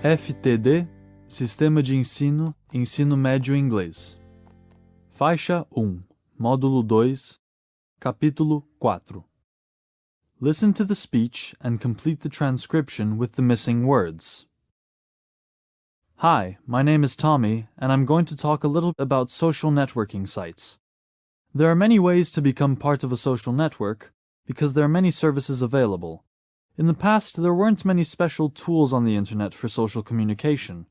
FTD, Sistema de Ensino, Ensino Médio Inglês. Faixa 1, Módulo 2, Capítulo 4. Listen to the speech and complete the transcription with the missing words. Hi, my name is Tommy, and I'm going to talk a little about social networking sites. There are many ways to become part of a social network because there are many services available. In the past, there weren't many special tools on the internet for social communication.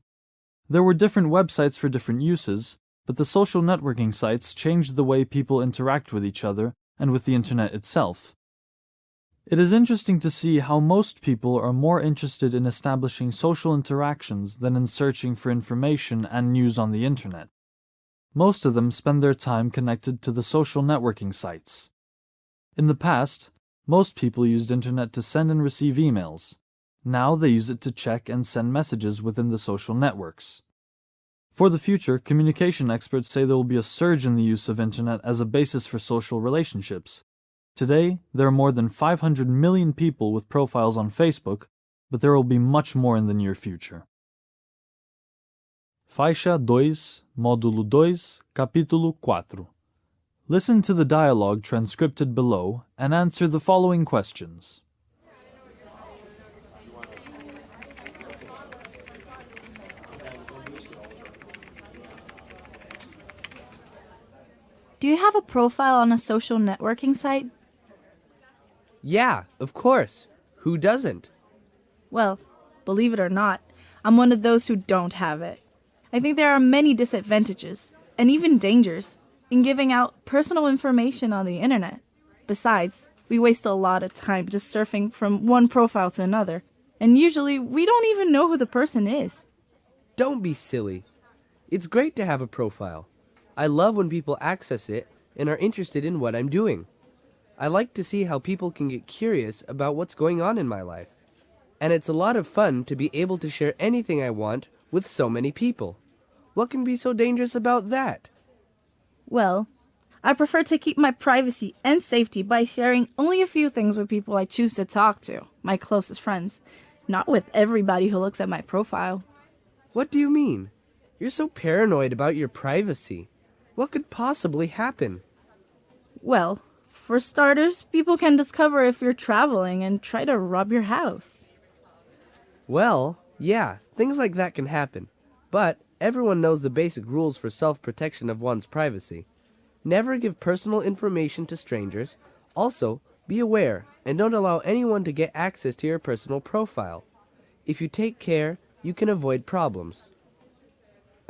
There were different websites for different uses, but the social networking sites changed the way people interact with each other and with the internet itself. It is interesting to see how most people are more interested in establishing social interactions than in searching for information and news on the internet. Most of them spend their time connected to the social networking sites. In the past, most people used internet to send and receive emails. Now they use it to check and send messages within the social networks. For the future, communication experts say there will be a surge in the use of internet as a basis for social relationships. Today, there are more than 500 million people with profiles on Facebook, but there will be much more in the near future. Faixa 2, Módulo 2, Capítulo 4. Listen to the dialogue transcripted below and answer the following questions. Do you have a profile on a social networking site? Yeah, of course. Who doesn't? Well, believe it or not, I'm one of those who don't have it. I think there are many disadvantages, and even dangers, in giving out personal information on the internet. Besides, we waste a lot of time just surfing from one profile to another, and usually we don't even know who the person is. Don't be silly. It's great to have a profile. I love when people access it and are interested in what I'm doing. I like to see how people can get curious about what's going on in my life. And it's a lot of fun to be able to share anything I want with so many people. What can be so dangerous about that? Well, I prefer to keep my privacy and safety by sharing only a few things with people I choose to talk to, my closest friends, not with everybody who looks at my profile. What do you mean? You're so paranoid about your privacy. What could possibly happen? Well, for starters, people can discover if you're traveling and try to rob your house. Well, yeah, things like that can happen. But everyone knows the basic rules for self-protection of one's privacy. Never give personal information to strangers. Also, be aware and don't allow anyone to get access to your personal profile. If you take care, you can avoid problems.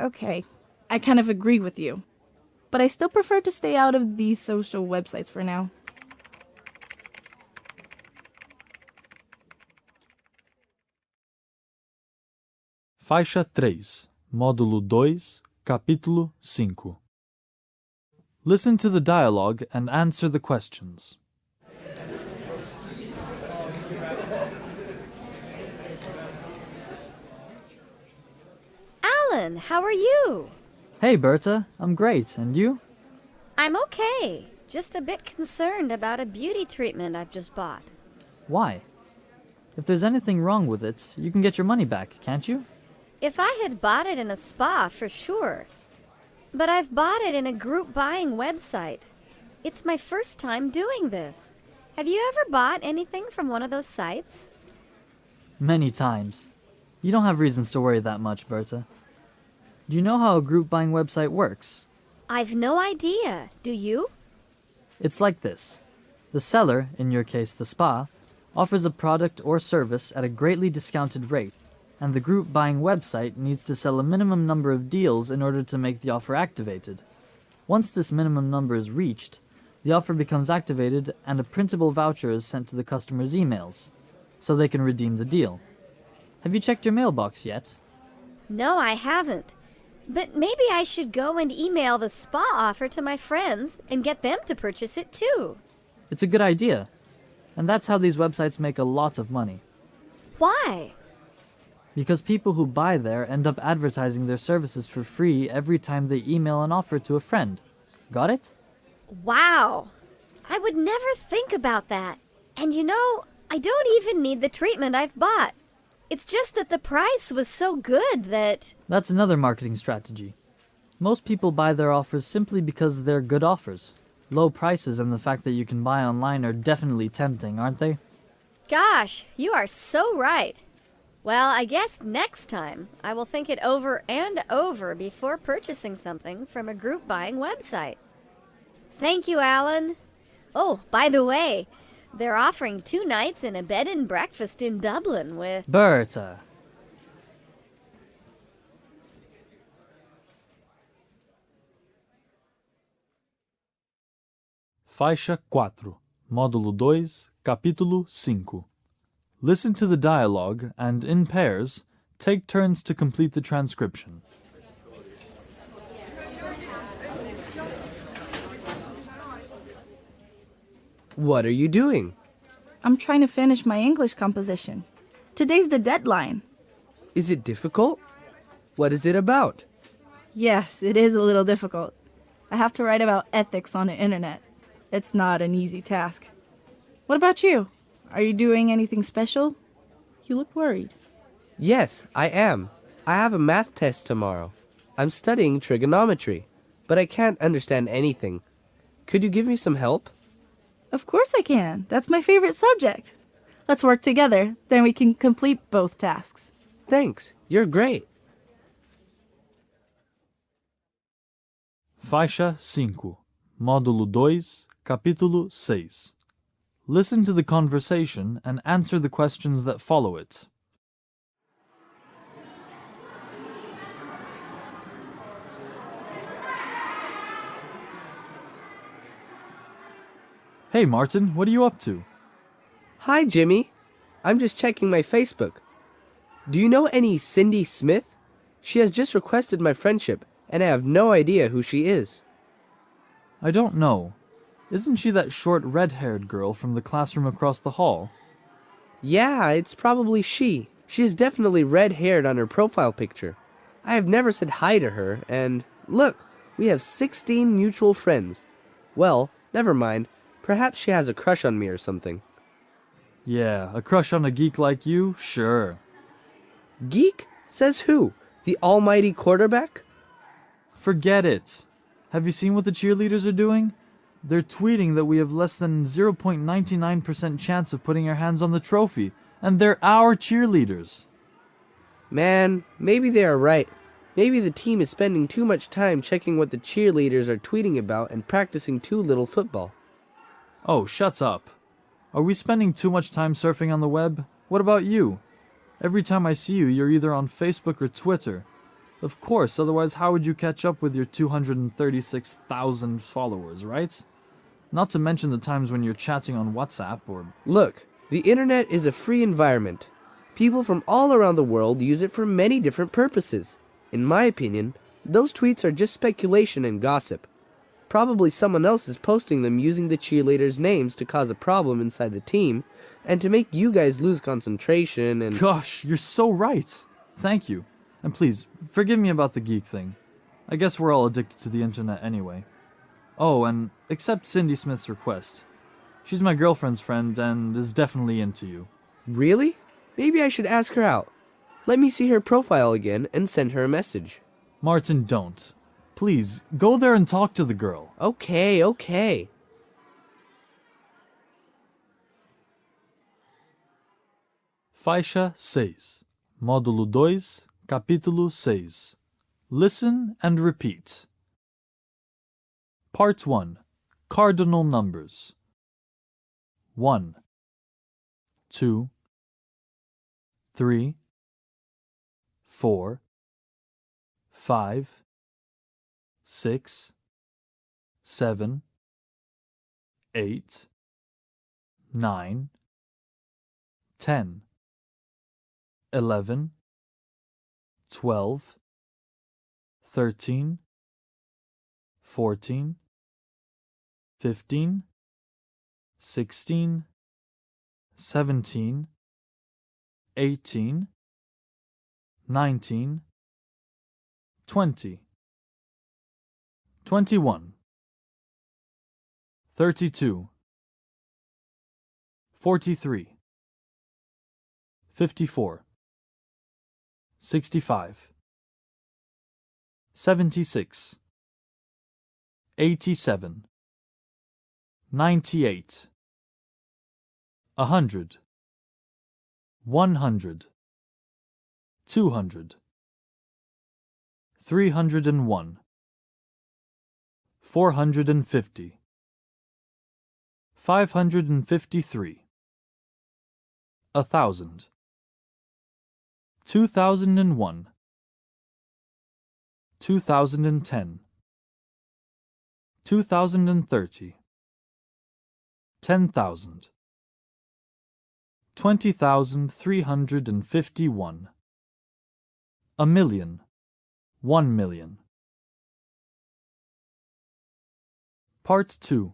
Okay, I kind of agree with you. But I still prefer to stay out of these social websites for now. Faixa 3, Módulo 2, Capítulo 5. Listen to the dialogue and answer the questions. Alan, how are you? Hey, Berta. I'm great. And you? I'm okay. Just a bit concerned about a beauty treatment I've just bought. Why? If there's anything wrong with it, you can get your money back, can't you? If I had bought it in a spa, for sure. But I've bought it in a group buying website. It's my first time doing this. Have you ever bought anything from one of those sites? Many times. You don't have reasons to worry that much, Berta. Do you know how a group buying website works? I've no idea. Do you? It's like this. The seller, in your case the spa, offers a product or service at a greatly discounted rate, and the group buying website needs to sell a minimum number of deals in order to make the offer activated. Once this minimum number is reached, the offer becomes activated and a printable voucher is sent to the customer's emails, so they can redeem the deal. Have you checked your mailbox yet? No, I haven't. But maybe I should go and email the spa offer to my friends and get them to purchase it too. It's a good idea. And that's how these websites make a lot of money. Why? Because people who buy there end up advertising their services for free every time they email an offer to a friend. Got it? Wow. I would never think about that. And you know, I don't even need the treatment I've bought. It's just that the price was so good that... That's another marketing strategy. Most people buy their offers simply because they're good offers. Low prices and the fact that you can buy online are definitely tempting, aren't they? Gosh, you are so right. Well, I guess next time I will think it over and over before purchasing something from a group buying website. Thank you, Alan. Oh, by the way, they're offering 2 nights in a bed and breakfast in Dublin with... Berta. Faixa 4, Módulo 2, Capítulo 5. Listen to the dialogue and, in pairs, take turns to complete the transcription. What are you doing? I'm trying to finish my English composition. Today's the deadline. Is it difficult? What is it about? Yes, it is a little difficult. I have to write about ethics on the internet. It's not an easy task. What about you? Are you doing anything special? You look worried. Yes, I am. I have a math test tomorrow. I'm studying trigonometry, but I can't understand anything. Could you give me some help? Of course I can. That's my favorite subject. Let's work together, then we can complete both tasks. Thanks, you're great. Faixa 5, Módulo 2, Capítulo 6. Listen to the conversation and answer the questions that follow it. Hey Martin, what are you up to? Hi, Jimmy. I'm just checking my Facebook. Do you know any Cindy Smith? She has just requested my friendship, and I have no idea who she is. I don't know. Isn't she that short red-haired girl from the classroom across the hall? Yeah, it's probably she. She is definitely red-haired on her profile picture. I have never said hi to her, and look, we have 16 mutual friends. Well, never mind. Perhaps she has a crush on me or something. Yeah, a crush on a geek like you? Sure. Geek? Says who? The almighty quarterback? Forget it. Have you seen what the cheerleaders are doing? They're tweeting that we have less than 0.99% chance of putting our hands on the trophy, and they're our cheerleaders. Man, maybe they are right. Maybe the team is spending too much time checking what the cheerleaders are tweeting about and practicing too little football. Oh, shut up. Are we spending too much time surfing on the web? What about you? Every time I see you, you're either on Facebook or Twitter. Of course, otherwise how would you catch up with your 236,000 followers, right? Not to mention the times when you're chatting on WhatsApp or... Look, the internet is a free environment. People from all around the world use it for many different purposes. In my opinion, those tweets are just speculation and gossip. Probably someone else is posting them using the cheerleaders' names to cause a problem inside the team, and to make you guys lose concentration and... Gosh, you're so right. Thank you. And please, forgive me about the geek thing. I guess we're all addicted to the internet anyway. Oh, and accept Cindy Smith's request. She's my girlfriend's friend and is definitely into you. Really? Maybe I should ask her out. Let me see her profile again and send her a message. Martin, don't. Please, go there and talk to the girl. Okay. Faixa 6, Módulo 2, Capítulo 6. Listen and repeat. Part 1. Cardinal numbers. 1, 2, 3, 4, 5, 6, 7, 8, 9, 10, 11, 12, 13, 14, 15, 16, 17, 18, 19, 20, 21, 32, 43, 54, 65, 76, 87, 98, 100, 100, 200, 301, 450, 553, 1,000, 2001, 2010, 2030, 10,000, 20,351, a million, 1 million. Part 2.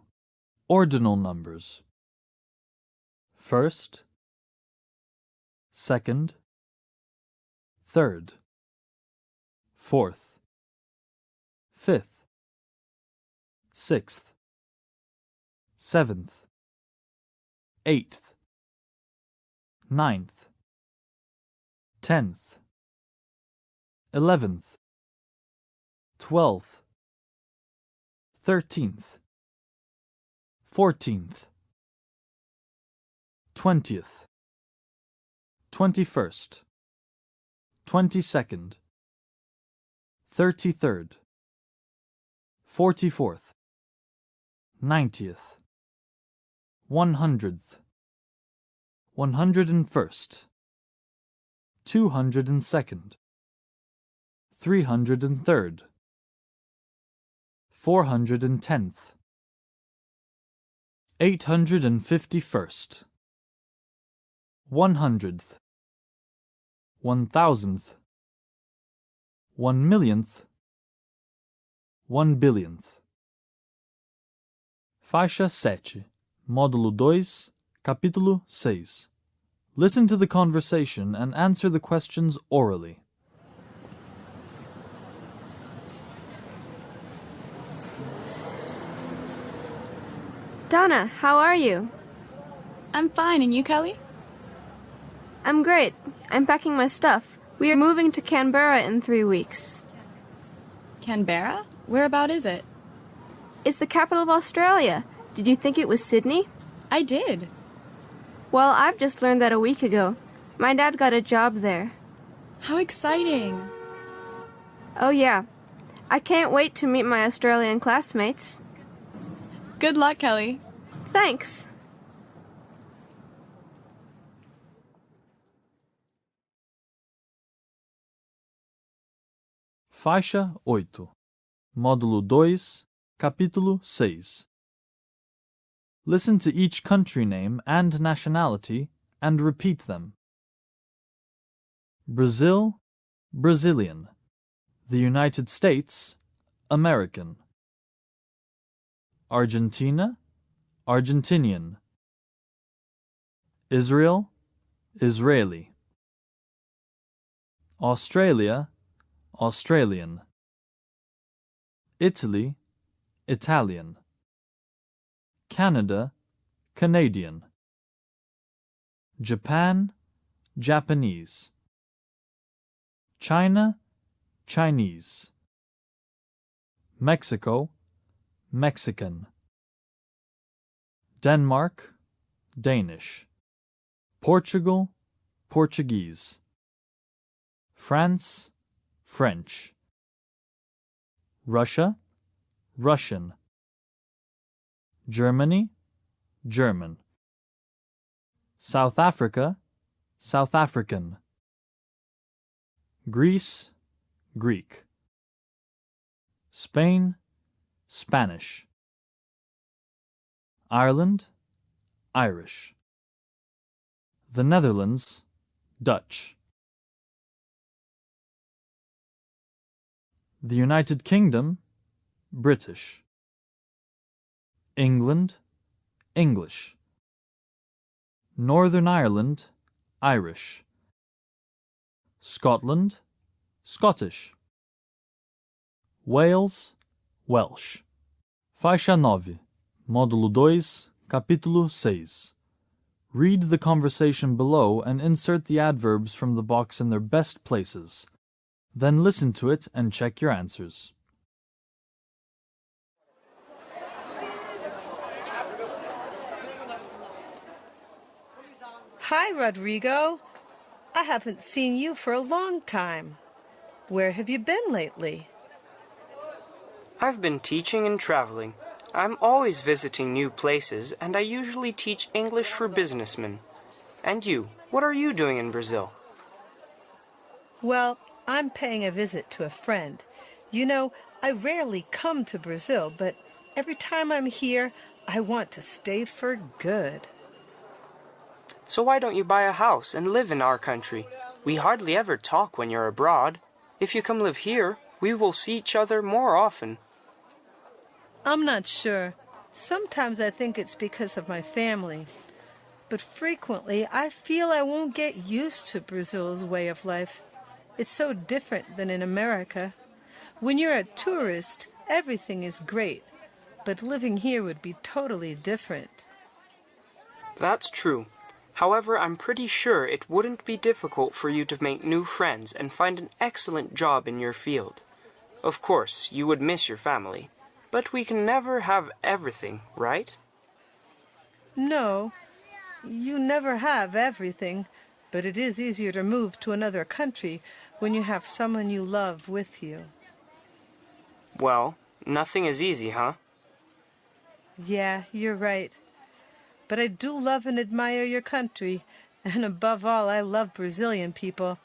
Ordinal numbers. First, second, third, fourth, fifth, sixth, seventh, eighth, ninth, 10th, 11th, 12th, 13th, 14th, 20th, 21st, 22nd, 33rd, 44th, 90th, 100th, 101st, 202nd, 303rd, 410th, 851st, 100th, 1000th, 1,000,000th, 1,000,000,000th. Faixa 7, Módulo 2, Capítulo 6. Listen to the conversation and answer the questions orally. Donna, how are you? I'm fine, and you, Kelly? I'm great. I'm packing my stuff. We are moving to Canberra in 3 weeks. Canberra? Whereabout is it? It's the capital of Australia. Did you think it was Sydney? I did. Well, I've just learned that a week ago. My dad got a job there. How exciting. Oh, yeah. I can't wait to meet my Australian classmates. Good luck, Kelly. Thanks. Faixa 8, Módulo 2, Capítulo 6. Listen to each country name and nationality and repeat them. Brazil, Brazilian. The United States, American. Argentina, Argentinian. Israel, Israeli. Australia, Australian. Italy, Italian. Canada, Canadian. Japan, Japanese. China, Chinese. Mexico, Mexican. Denmark, Danish. Portugal, Portuguese. France, French. Russia, Russian. Germany, German. South Africa, South African. Greece, Greek. Spain, Spanish. Ireland, Irish. The Netherlands, Dutch. The United Kingdom, British. England, English. Northern Ireland, Irish. Scotland, Scottish. Wales, Welsh. Faixa 9, Módulo 2, Capítulo 6. Read the conversation below and insert the adverbs from the box in their best places. Then listen to it and check your answers. Hi, Rodrigo. I haven't seen you for a long time. Where have you been lately? I've been teaching and traveling. I'm always visiting new places, and I usually teach English for businessmen. And you, what are you doing in Brazil? Well, I'm paying a visit to a friend. You know, I rarely come to Brazil, but every time I'm here, I want to stay for good. So why don't you buy a house and live in our country? We hardly ever talk when you're abroad. If you come live here, we will see each other more often. I'm not sure. Sometimes I think it's because of my family. But frequently, I feel I won't get used to Brazil's way of life. It's so different than in America. When you're a tourist, everything is great. But living here would be totally different. That's true. However, I'm pretty sure it wouldn't be difficult for you to make new friends and find an excellent job in your field. Of course, you would miss your family. But we can never have everything, right? No, you never have everything, but it is easier to move to another country when you have someone you love with you. Well, nothing is easy, huh? Yeah, you're right. But I do love and admire your country, and above all, I love Brazilian people.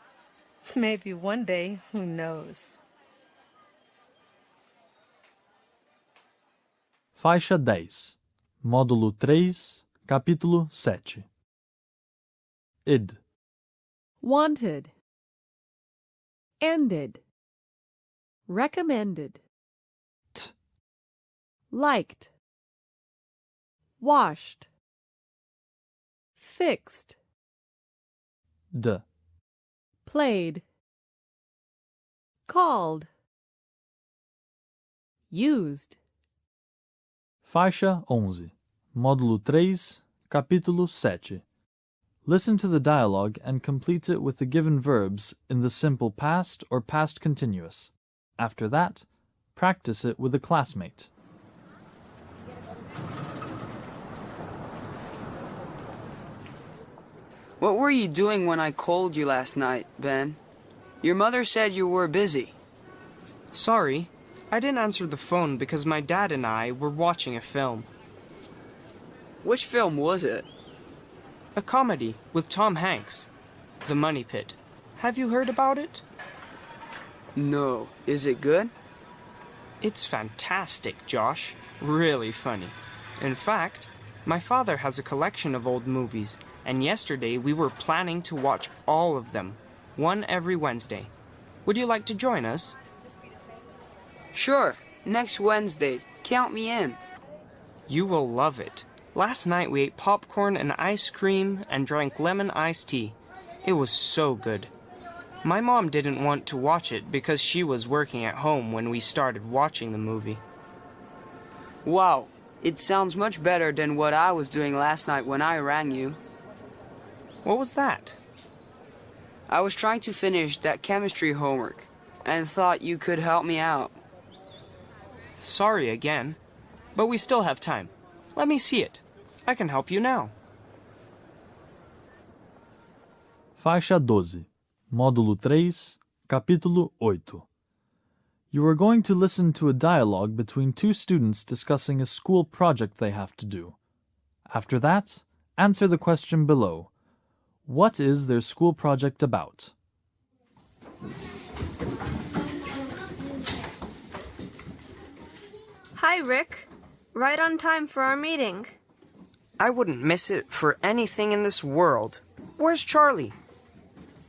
Maybe one day, who knows? Faixa 10, Módulo 3, Capítulo 7. Id. Wanted. Ended. Recommended. T. Liked. Washed. Fixed. D. Played. Called. Used. Faixa 11, Módulo 3, Capítulo 7. Listen to the dialogue and complete it with the given verbs in the simple past or past continuous. After that, practice it with a classmate. What were you doing when I called you last night, Ben? Your mother said you were busy. Sorry, I didn't answer the phone because my dad and I were watching a film. Which film was it? A comedy with Tom Hanks, The Money Pit. Have you heard about it? No. Is it good? It's fantastic, Josh. Really funny. In fact, my father has a collection of old movies, and yesterday we were planning to watch all of them, one every Wednesday. Would you like to join us? Sure. Next Wednesday. Count me in. You will love it. Last night we ate popcorn and ice cream and drank lemon iced tea. It was so good. My mom didn't want to watch it because she was working at home when we started watching the movie. Wow. It sounds much better than what I was doing last night when I rang you. What was that? I was trying to finish that chemistry homework and thought you could help me out. Sorry again, but we still have time. Let me see it. I can help you now. Faixa 12, Módulo 3, Capítulo 8. You are going to listen to a dialogue between two students discussing a school project they have to do. After that, answer the question below. What is their school project about? Hi, Rick. Right on time for our meeting. I wouldn't miss it for anything in this world. Where's Charlie?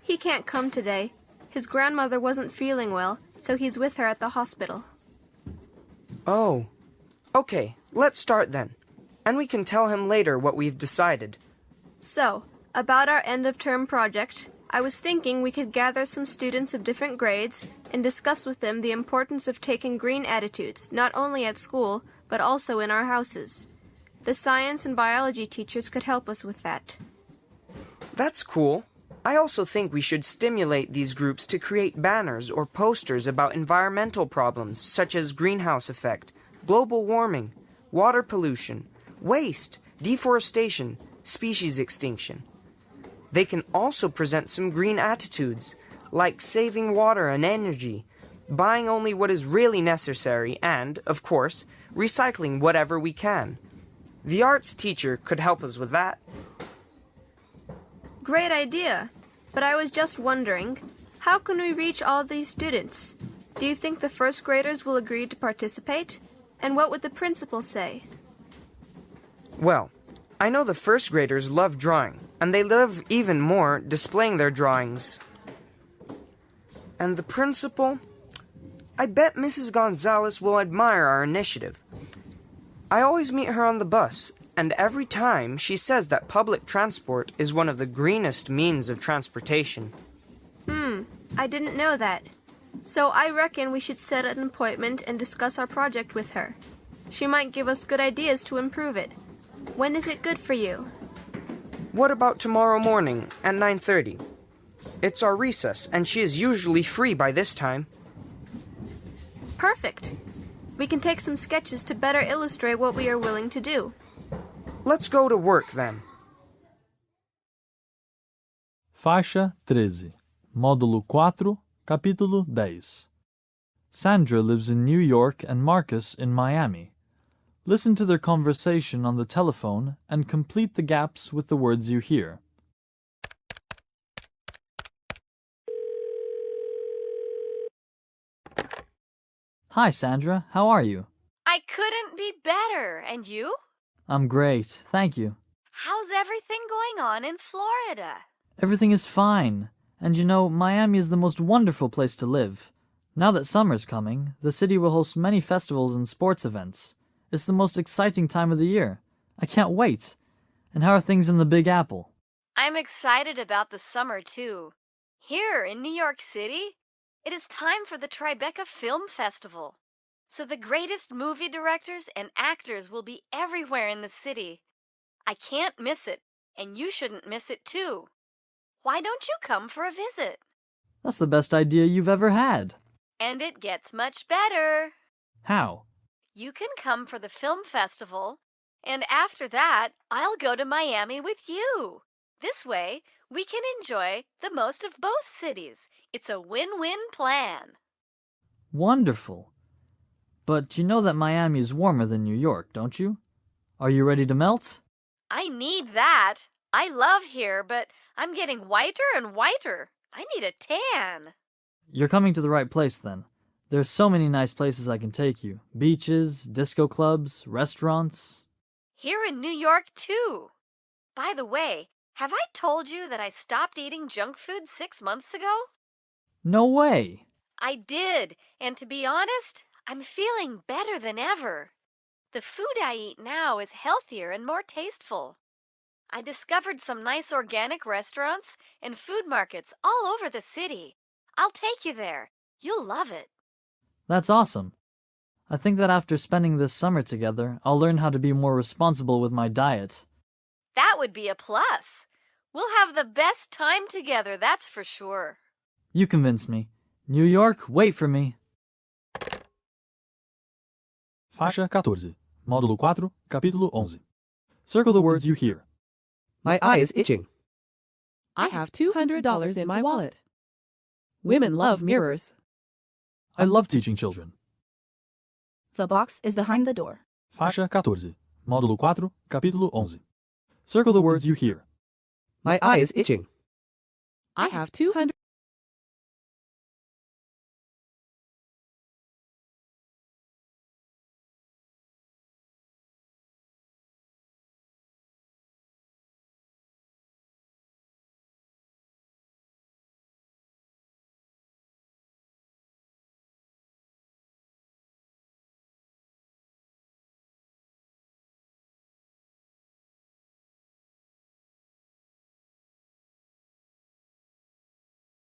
He can't come today. His grandmother wasn't feeling well, so he's with her at the hospital. Oh. Okay, let's start then. And we can tell him later what we've decided. So, about our end-of-term project, I was thinking we could gather some students of different grades and discuss with them the importance of taking green attitudes, not only at school, but also in our houses. The science and biology teachers could help us with that. That's cool. I also think we should stimulate these groups to create banners or posters about environmental problems such as greenhouse effect, global warming, water pollution, waste, deforestation, species extinction. They can also present some green attitudes, like saving water and energy, buying only what is really necessary, and, of course, recycling whatever we can. The arts teacher could help us with that. Great idea. But I was just wondering, how can we reach all these students? Do you think the first graders will agree to participate? And what would the principal say? Well, I know the first graders love drawing, and they love even more displaying their drawings. And the principal? I bet Mrs. Gonzalez will admire our initiative. I always meet her on the bus, and every time she says that public transport is one of the greenest means of transportation. I didn't know that. So I reckon we should set an appointment and discuss our project with her. She might give us good ideas to improve it. When is it good for you? What about tomorrow morning at 9:30? It's our recess, and she is usually free by this time. Perfect. We can take some sketches to better illustrate what we are willing to do. Let's go to work then. Faixa 13, Módulo 4, Capítulo 10. Sandra lives in New York and Marcus in Miami. Listen to their conversation on the telephone and complete the gaps with the words you hear. Hi, Sandra. How are you? I couldn't be better. And you? I'm great, thank you. How's everything going on in Florida? Everything is fine. And you know, Miami is the most wonderful place to live. Now that summer's coming, the city will host many festivals and sports events. It's the most exciting time of the year. I can't wait. And how are things in the Big Apple? I'm excited about the summer, too. Here in New York City, it is time for the Tribeca Film Festival. So the greatest movie directors and actors will be everywhere in the city. I can't miss it, and you shouldn't miss it, too. Why don't you come for a visit? That's the best idea you've ever had. And it gets much better. How? You can come for the film festival, and after that, I'll go to Miami with you. This way, we can enjoy the most of both cities. It's a win-win plan. Wonderful. But you know that Miami is warmer than New York, don't you? Are you ready to melt? I need that. I love here, but I'm getting whiter and whiter. I need a tan. You're coming to the right place then. There's so many nice places I can take you. Beaches, disco clubs, restaurants. Here in New York, too. By the way, have I told you that I stopped eating junk food 6 months ago? No way! I did, and to be honest, I'm feeling better than ever. The food I eat now is healthier and more tasteful. I discovered some nice organic restaurants and food markets all over the city. I'll take you there. You'll love it. That's awesome. I think that after spending this summer together, I'll learn how to be more responsible with my diet. That would be a plus. We'll have the best time together, that's for sure. You convince me. New York, wait for me. Faixa 14, Módulo 4, Capítulo 11. Circle the words you hear. My eye is itching. I have $200 in my wallet. Women love mirrors. I love teaching children. The box is behind the door. Faixa 14, Módulo 4, Capítulo 11. Circle the words you hear. My eye is itching. I have $200